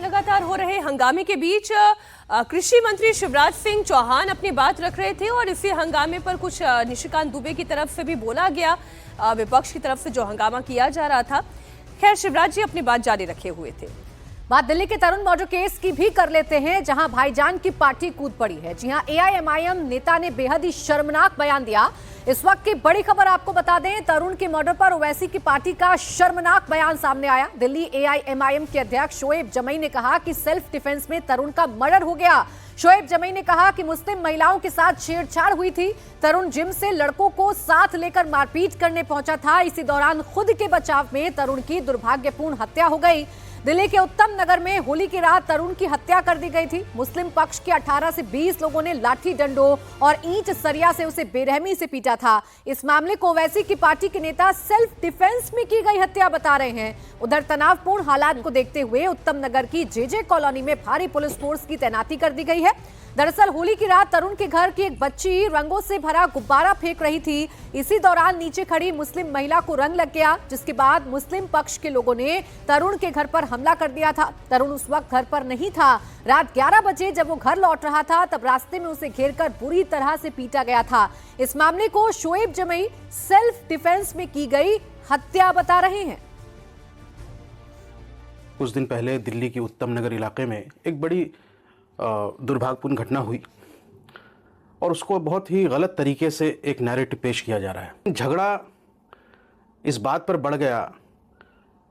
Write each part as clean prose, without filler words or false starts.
लगातार हो रहे हंगामे के बीच कृषि मंत्री शिवराज सिंह चौहान अपनी बात रख रहे थे और इसी हंगामे पर कुछ निशिकांत दुबे की तरफ से भी बोला गया, विपक्ष की तरफ से जो हंगामा किया जा रहा था। खैर, शिवराज जी अपनी बात जारी रखे हुए थे। बात दिल्ली के तरुण मौर्य केस की भी कर लेते हैं, जहां भाईजान की पार्टी कूद पड़ी है। जी हां, एआईएमआईएम नेता ने बेहद ही शर्मनाक बयान दिया। इस वक्त की बड़ी खबर आपको बता दें, तरुण के मर्डर पर ओवैसी की पार्टी का शर्मनाक बयान सामने आया। दिल्ली एआईएमआईएम के अध्यक्ष शोएब जमई ने कहा कि सेल्फ डिफेंस में तरुण का मर्डर हो गया। शोएब जमई ने कहा कि मुस्लिम महिलाओं के साथ छेड़छाड़ हुई थी। तरुण जिम से लड़कों को साथ लेकर मारपीट करने पहुंचा था। इसी दौरान खुद के बचाव में तरुण की दुर्भाग्यपूर्ण हत्या हो गई। दिल्ली के उत्तम नगर में होली की रात तरुण की हत्या कर दी गई थी। मुस्लिम पक्ष के 18 से 20 लोगों ने लाठी डंडों और ईंट सरिया से उसे बेरहमी से पीटा था। इस मामले को ओवैसी की पार्टी के नेता सेल्फ डिफेंस में की गई हत्या बता रहे हैं। उधर तनावपूर्ण हालात को देखते हुए उत्तम नगर की जेजे कॉलोनी में भारी पुलिस फोर्स की तैनाती कर दी गई है। दरअसल होली की रात तरुण के घर की एक बच्ची रंगों से भरा गुब्बारा फेंक रही थी। इसी दौरान नीचे खड़ी मुस्लिम महिला को रंग लग गया, जिसके बाद मुस्लिम पक्ष के लोगों ने तरुण के घर पर हमला कर दिया था। तरुण उस वक्त घर पर नहीं था। रात 11 बजे जब वो घर लौट रहा था, तब रास्ते में उसे घेरकर बुरी तरह से पीटा गया था। इस मामले को शोएब जमई सेल्फ डिफेंस में की गई हत्या बता रहे हैं। कुछ दिन पहले दिल्ली के उत्तम नगर इलाके में एक बड़ी दुर्भाग्यपूर्ण घटना हुई और उसको बहुत ही गलत तरीके से एक नैरेटिव पेश किया जा रहा है। झगड़ा इस बात पर बढ़ गया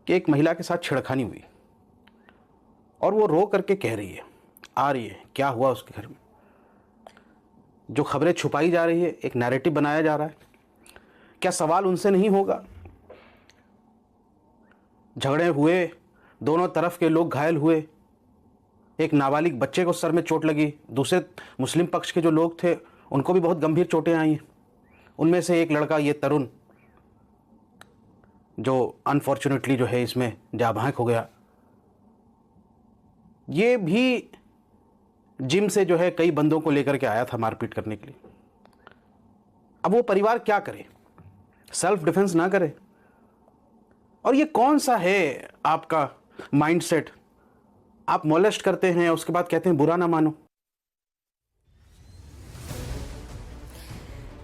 कि एक महिला के साथ छेड़खानी हुई और वो रो करके कह रही है, आ रही है क्या हुआ उसके घर में। जो खबरें छुपाई जा रही है, एक नैरेटिव बनाया जा रहा है। क्या सवाल उनसे नहीं होगा? झगड़े हुए, दोनों तरफ के लोग घायल हुए, एक नाबालिग बच्चे को सर में चोट लगी, दूसरे मुस्लिम पक्ष के जो लोग थे उनको भी बहुत गंभीर चोटें आई हैं। उनमें से एक लड़का ये तरुण जो अनफॉर्चुनेटली जो है इसमें जाँ बहक हो गया। ये भी जिम से जो है कई बंदों को लेकर के आया था मारपीट करने के लिए। अब वो परिवार क्या करे? सेल्फ डिफेंस ना करे? और ये कौन सा है आपका माइंडसेट? आप मोलेस्ट करते हैं, उसके बाद कहते हैं बुरा ना मानो।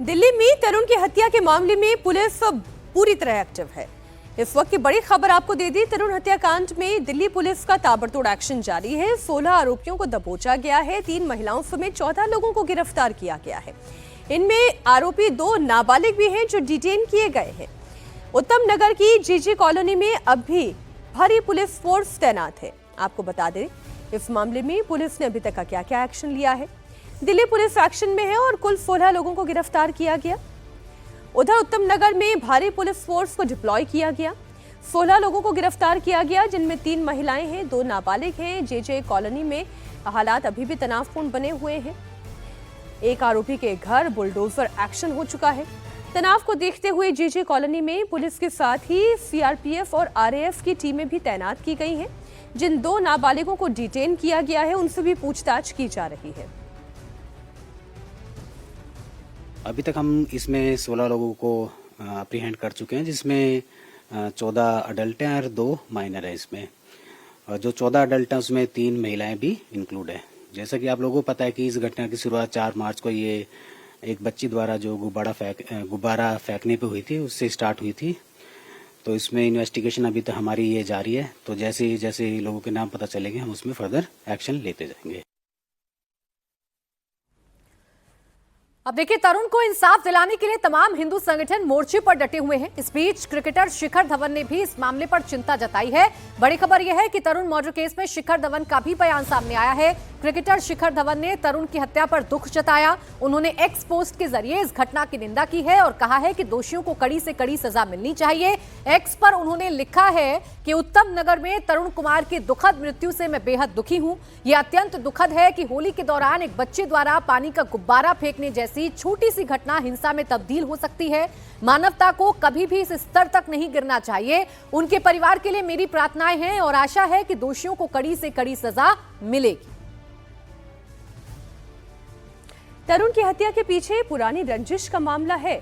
दिल्ली में तरुण की हत्या के मामले में पुलिस पूरी तरह एक्टिव है। इस वक्त की बड़ी खबर आपको दे दी। तरुण हत्याकांड में दिल्ली पुलिस का ताबड़तोड़ एक्शन जारी है। 16 आरोपियों को दबोचा गया है। 3 महिलाओं समेत 14 लोगों को गिरफ्तार किया गया है। इनमें आरोपी 2 नाबालिग भी हैं जो डिटेन किए गए हैं। उत्तम नगर की जेजे कॉलोनी में अब भी भारी पुलिस फोर्स तैनात है। आपको बता दें, इस मामले में पुलिस ने अभी तक का क्या एक्शन लिया है। दिल्ली पुलिस एक्शन में है और कुल 16 लोगों को गिरफ्तार किया गया। उधर उत्तम नगर में भारी पुलिस फोर्स को डिप्लॉय किया गया। 16 लोगों को गिरफ्तार किया गया, जिनमें 3 महिलाएं हैं, 2 नाबालिग हैं। जेजे कॉलोनी में हालात अभी भी तनावपूर्ण बने हुए हैं। एक आरोपी के घर बुलडोजर एक्शन हो चुका है। तनाव को देखते हुए जेजे कॉलोनी में पुलिस के साथ ही सीआरपीएफ और आरएएफ की टीमें भी तैनात की गई हैं। जिन 2 नाबालिगों को डिटेन किया गया है, उनसे भी पूछताछ की जा रही है। अभी तक हम इसमें 16 लोगों को अप्रीहेंड कर चुके हैं, जिसमें 14 अडल्ट हैं और 2 माइनर हैं। इसमें जो 14 अडल्ट हैं उसमें 3 महिलाएं भी इंक्लूड है। जैसा कि आप लोगों को पता है कि इस घटना की शुरुआत 4 मार्च को ये एक बच्ची द्वारा जो गुब्बारा फेंकने पे हुई थी, उससे स्टार्ट हुई थी। तो इसमें इन्वेस्टिगेशन अभी तक हमारी ये जारी है। तो जैसे जैसे लोगों के नाम पता चलेंगे, हम उसमें फर्दर एक्शन लेते जाएंगे। अब देखिए, तरुण को इंसाफ दिलाने के लिए तमाम हिंदू संगठन मोर्चे पर डटे हुए हैं। इस बीच क्रिकेटर शिखर धवन ने भी इस मामले पर चिंता जताई है। बड़ी खबर यह है कि तरुण मर्डर केस में शिखर धवन का भी बयान सामने आया है। क्रिकेटर शिखर धवन ने तरुण की हत्या पर दुख जताया। उन्होंने एक्स पोस्ट के जरिए इस घटना की निंदा की है और कहा है कि दोषियों को कड़ी से कड़ी सजा मिलनी चाहिए। एक्स पर उन्होंने लिखा है कि उत्तम नगर में तरुण कुमार की दुखद मृत्यु से मैं बेहद दुखी हूं। यह अत्यंत दुखद है कि होली के दौरान एक बच्चे द्वारा पानी का गुब्बारा फेंकने जैसी छोटी सी घटना हिंसा में तब्दील हो सकती है। मानवता को कभी भी इस स्तर तक नहीं गिरना चाहिए। उनके परिवार के लिए मेरी प्रार्थनाएं हैं और आशा है कि दोषियों को कड़ी से कड़ी सजा मिलेगी। तरुण की हत्या के पीछे पुरानी रंजिश का मामला है।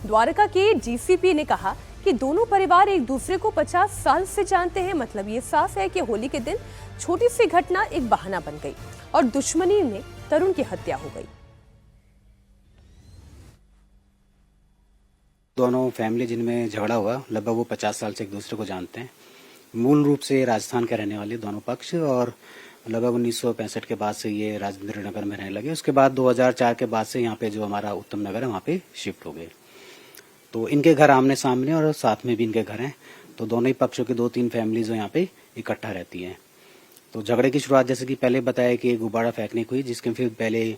द्वारका के डीसीपी ने कहा कि दोनों परिवार एक दूसरे को 50 साल से जानते हैं। मतलब ये साफ है कि होली के दिन छोटी सी घटना एक बहाना बन गई और दुश्मनी में तरुण की हत्या हो गई। दोनों फैमिली जिनमें झगड़ा हुआ लगभग वो 50 साल से एक दूसरे को जानते हैं। मूल रूप से राजस्थान के रहने वाले दोनों पक्ष, और लगभग 1965 के बाद से ये राजेंद्र नगर में रहने लगे। उसके बाद 2004 के बाद से यहाँ पे जो हमारा उत्तम नगर है वहाँ पे शिफ्ट हो गए। तो इनके घर आमने सामने और साथ में भी इनके घर हैं, तो दोनों ही पक्षों की 2-3 फैमिलीज यहाँ पे इकट्ठा रहती हैं। तो झगड़े की शुरुआत जैसे कि पहले बताया कि गुब्बारा फेंकने की हुई, जिसके फिर पहले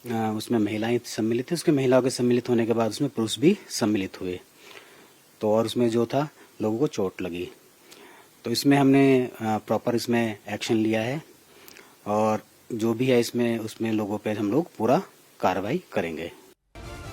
उसमें महिलाएं सम्मिलित थी। उसके महिलाओं के सम्मिलित होने के बाद उसमें पुरुष भी सम्मिलित हुए, तो और उसमें जो था लोगों को चोट लगी। तो इसमें हमने प्रॉपर इसमें एक्शन लिया है और जो भी है इसमें उसमें लोगों पे हम लोग पूरा कार्रवाई करेंगे।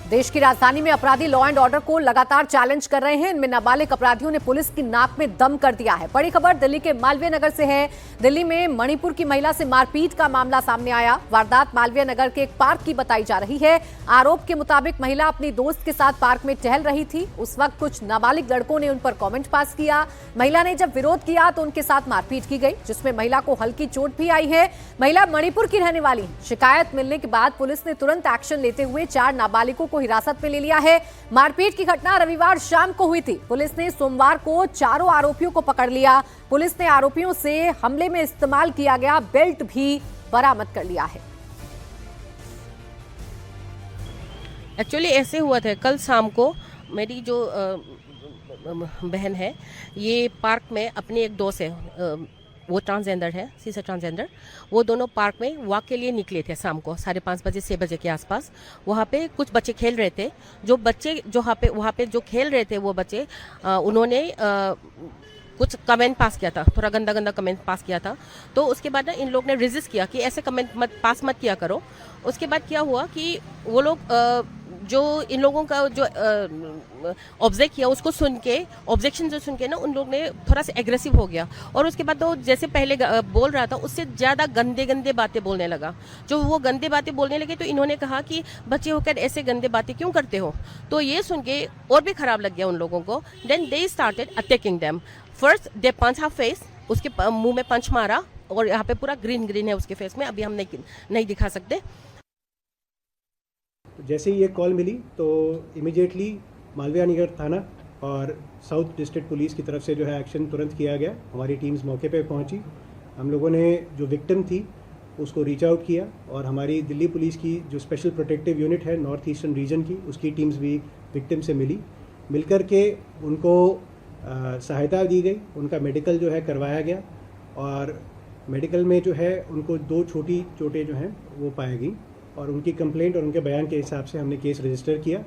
देश की राजधानी में अपराधी लॉ एंड ऑर्डर को लगातार चैलेंज कर रहे हैं। इनमें नाबालिग अपराधियों ने पुलिस की नाक में दम कर दिया है। बड़ी खबर दिल्ली के मालवीय नगर से है। दिल्ली में मणिपुर की महिला से मारपीट का मामला सामने आया। वारदात मालवीय नगर के एक पार्क की बताई जा रही है। आरोप के मुताबिक महिला अपनी दोस्त के साथ पार्क में टहल रही थी। उस वक्त कुछ नाबालिग लड़कों ने उन पर कॉमेंट पास किया। महिला ने जब विरोध किया तो उनके साथ मारपीट की गई, जिसमें महिला को हल्की चोट भी आई है। महिला मणिपुर की रहने वाली है। शिकायत मिलने के बाद पुलिस ने तुरंत एक्शन लेते हुए 4 नाबालिगों को हिरासत में ले लिया है। मारपीट की घटना रविवार शाम को हुई थी। पुलिस ने सोमवार को चारों आरोपियों को पकड़ लिया। पुलिस ने आरोपियों से हमले में इस्तेमाल किया गया बेल्ट भी बरामद कर लिया है। एक्चुअली ऐसे हुआ था, कल शाम को मेरी जो बहन है ये पार्क में अपनी एक दोस्त है, वो ट्रांसजेंडर है, सी से ट्रांसजेंडर, वो दोनों पार्क में वॉक के लिए निकले थे शाम को 5:30 बजे 6 बजे के आसपास। वहाँ पे कुछ बच्चे खेल रहे थे। जो बच्चे जो वहाँ पे जो खेल रहे थे वो बच्चे उन्होंने कुछ कमेंट पास किया था, थोड़ा गंदा गंदा कमेंट पास किया था। तो उसके बाद ना इन लोग ने रेजिस्ट किया कि ऐसे कमेंट पास मत किया करो। उसके बाद क्या हुआ कि वो लोग जो इन लोगों का जो ऑब्जेक्ट किया उसको सुन के, ऑब्जेक्शन जो सुन के ना उन लोग ने थोड़ा सा एग्रेसिव हो गया और उसके बाद तो जैसे पहले बोल रहा था उससे ज़्यादा गंदे गंदे बातें बोलने लगा। जो वो गंदे बातें बोलने लगे तो इन्होंने कहा कि बच्चे होकर ऐसे गंदे बातें क्यों करते हो। तो ये सुन के और भी खराब लग गया उन लोगों को। Then they started attacking them. First they punch her face, उसके मुंह में पंच मारा और यहाँ पे पूरा ग्रीन है उसके फेस में, अभी हम नहीं दिखा सकते। जैसे ही ये कॉल मिली तो इमीडिएटली मालवीय नगर थाना और साउथ डिस्ट्रिक्ट पुलिस की तरफ से जो है एक्शन तुरंत किया गया। हमारी टीम्स मौके पे पहुंची। हम लोगों ने जो विक्टिम थी उसको रीच आउट किया और हमारी दिल्ली पुलिस की जो स्पेशल प्रोटेक्टिव यूनिट है नॉर्थ ईस्टर्न रीजन की, उसकी टीम्स भी विक्टिम से मिलकर के उनको सहायता दी गई। उनका मेडिकल जो है करवाया गया और मेडिकल में जो है उनको 2 छोटी चोटें जो हैं वो पाई गई और उनकी कंप्लेंट और उनके बयान के हिसाब से हमने केस रजिस्टर किया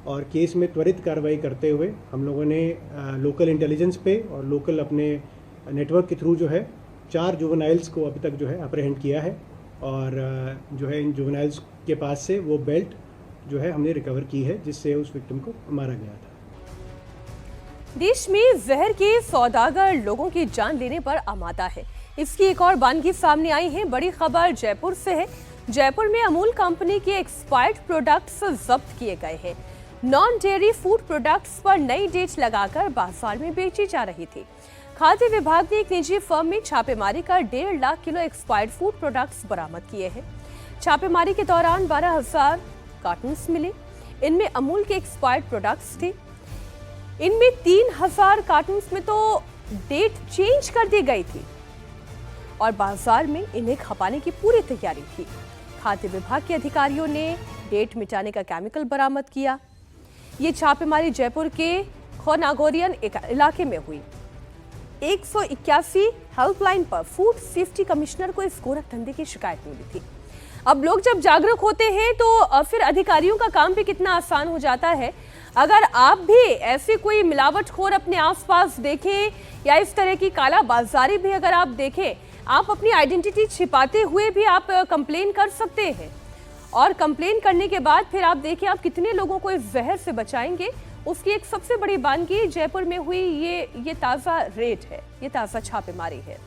और केस में त्वरित कार्रवाई करते हुए हम लोगों ने लोकल इंटेलिजेंस पे और लोकल अपने नेटवर्क के थ्रू जो है 4 जुवेनाइल्स को अभी तक जो है अप्रहेंड किया है और जो है इन जुवेनाइल्स के पास से वो बेल्ट जो है हमने रिकवर की है जिससे उस विक्टिम को मारा गया था। देश में जहर के सौदागर लोगों की जान लेने पर आमादा है। इसकी एक और वानगी सामने आई है। बड़ी खबर जयपुर से है। जयपुर में अमूल कंपनी के एक्सपायर्ड प्रोडक्ट्स जब्त किए गए हैं। नॉन डेयरी फूड प्रोडक्ट्स पर नई डेट लगाकर बाजार में बेची जा रही थी। खाद्य विभाग ने एक निजी फर्म में छापेमारी कर 1.5 lakh kilo expired food products बरामद किए हैं। छापेमारी के दौरान 12,000 कार्टन्स मिले। इनमें अमूल के एक्सपायर्ड प्रोडक्ट्स थे। इनमें 3,000 कार्टन्स में तो डेट चेंज कर दी गई थी और बाजार में इन्हें खपाने की पूरी तैयारी थी। खाद्य विभाग के अधिकारियों ने डेट मिटाने का केमिकल बरामद किया। ये छापेमारी जयपुर के खोनागोरियन इलाके में हुई। 181 हेल्पलाइन पर फूड सेफ्टी कमिश्नर को इस गोरख धंधे की शिकायत मिली थी। अब लोग जब जागरूक होते हैं तो फिर अधिकारियों का काम भी कितना आसान हो जाता है। अगर आप भी ऐसी कोई मिलावटखोर अपने आसपास देखें या इस तरह की काला बाजारी भी अगर आप देखें, आप अपनी आइडेंटिटी छिपाते हुए भी आप कंप्लेन कर सकते हैं और कंप्लेन करने के बाद फिर आप देखिए आप कितने लोगों को इस जहर से बचाएंगे। उसकी एक सबसे बड़ी वानगी जयपुर में हुई ये ताज़ा रेड है, ये ताज़ा छापेमारी है।